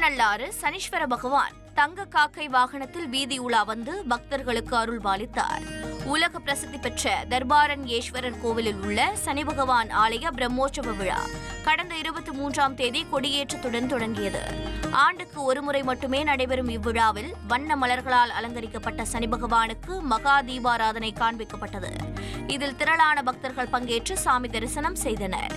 திருநள்ளாறு சனீஸ்வர பகவான் தங்க காக்கை வாகனத்தில் வீதி உலா வந்து பக்தர்களுக்கு அருள்பாலித்தார். உலக பிரசித்தி பெற்ற தர்பாரன் ஈஸ்வரர் கோவிலில் உள்ள சனி பகவான் ஆலய பிரம்மோற்சவ விழா கடந்த 23ஆம் தேதி கொடியேற்றத்துடன் தொடங்கியது. ஆண்டுக்கு ஒருமுறை மட்டுமே நடைபெறும் இவ்விழாவில் வண்ண மலர்களால் அலங்கரிக்கப்பட்ட சனி பகவானுக்கு மகா தீபாராதனை காண்பிக்கப்பட்டது. இதில் திரளான பக்தர்கள் பங்கேற்று சாமி தரிசனம் செய்தனர்.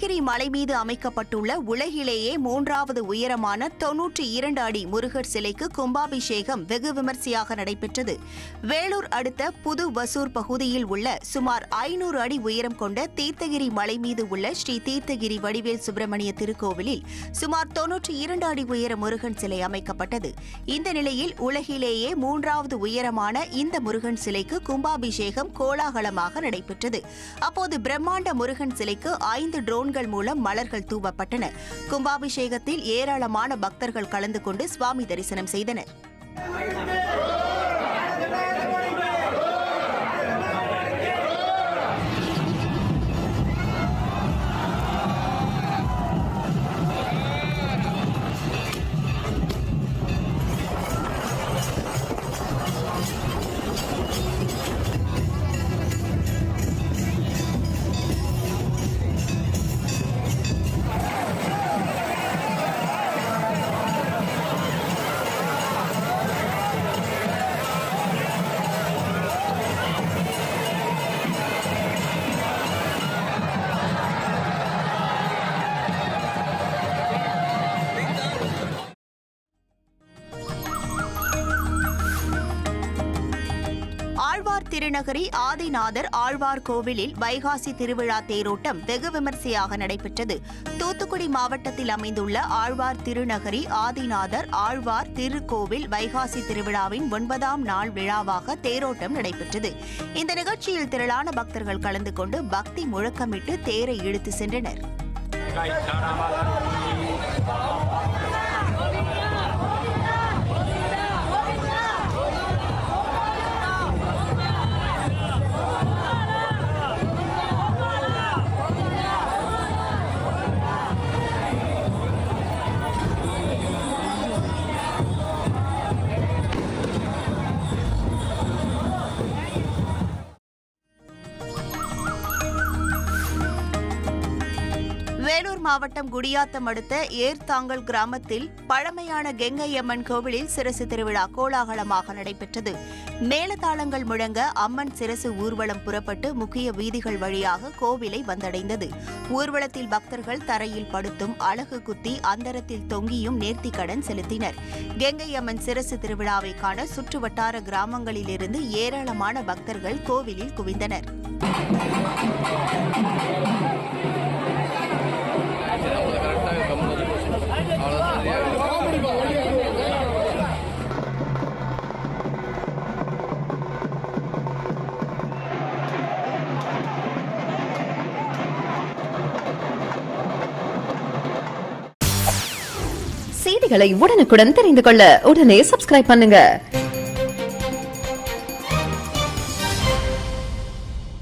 நீலகிரி மலை மீது அமைக்கப்பட்டுள்ள உலகிலேயே 3வது உயரமான 92 அடி முருகர் சிலைக்கு கும்பாபிஷேகம் வெகு விமர்சையாக நடைபெற்றது. வேலூர் அடுத்த புது வசூர் பகுதியில் உள்ள சுமார் 500 அடி உயரம் கொண்ட தீர்த்தகிரி மலை மீது உள்ள ஸ்ரீ தீர்த்தகிரி வடிவேல் சுப்பிரமணிய திருக்கோவிலில் சுமார் 92 அடி உயர முருகன் சிலை அமைக்கப்பட்டது. இந்த நிலையில் உலகிலேயே 3வது உயரமான இந்த முருகன் சிலைக்கு கும்பாபிஷேகம் கோலாகலமாக நடைபெற்றது. அப்போது பிரம்மாண்ட முருகன் சிலைக்கு 5 ட்ரோன்கள் மூலம் மலர்கள் தூவப்பட்டன. கும்பாபிஷேகத்தில் ஏராளமான பக்தர்கள் கலந்து கொண்டு சுவாமி தரிசனம் செய்தனர். ஆழ்வார் திருநகரி ஆதிநாதர் ஆழ்வார் கோவிலில் வைகாசி திருவிழா தேரோட்டம் வெகு விமர்சையாக நடைபெற்றது. தூத்துக்குடி மாவட்டத்தில் அமைந்துள்ள ஆழ்வார் திருநகரி ஆதிநாதர் ஆழ்வார் திருக்கோவில் வைகாசி திருவிழாவின் 9ஆம் நாள் விழாவாக தேரோட்டம் நடைபெற்றது. இந்த நிகழ்ச்சியில் திரளான பக்தர்கள் கலந்து கொண்டு பக்தி முழக்கமிட்டு தேரை இழுத்து சென்றனர். வேலூர் மாவட்டம் குடியாத்தம் அடுத்த ஏர்தாங்கல் கிராமத்தில் பழமையான கெங்கையம்மன் கோவிலில் சிரசு திருவிழா கோலாகலமாக நடைபெற்றது. மேளதாளங்கள் முழங்க அம்மன் சிரசு ஊர்வலம் புறப்பட்டு முக்கிய வீதிகள் வழியாக கோவிலை வந்தடைந்தது. ஊர்வலத்தில் பக்தர்கள் தரையில் படுத்தும் அலகு குத்தி அந்தரத்தில் தொங்கியும் நேர்த்திக்கடன் செலுத்தினர். கெங்கையம்மன் சிரசு திருவிழாவை காண சுற்றுவட்டார கிராமங்களிலிருந்து ஏராளமான பக்தர்கள் கோவிலில் குவிந்தனர். செய்திகளை உடனுக்குடன் தெரிந்து கொள்ள உடனே சப்ஸ்கிரைப் பண்ணுங்க.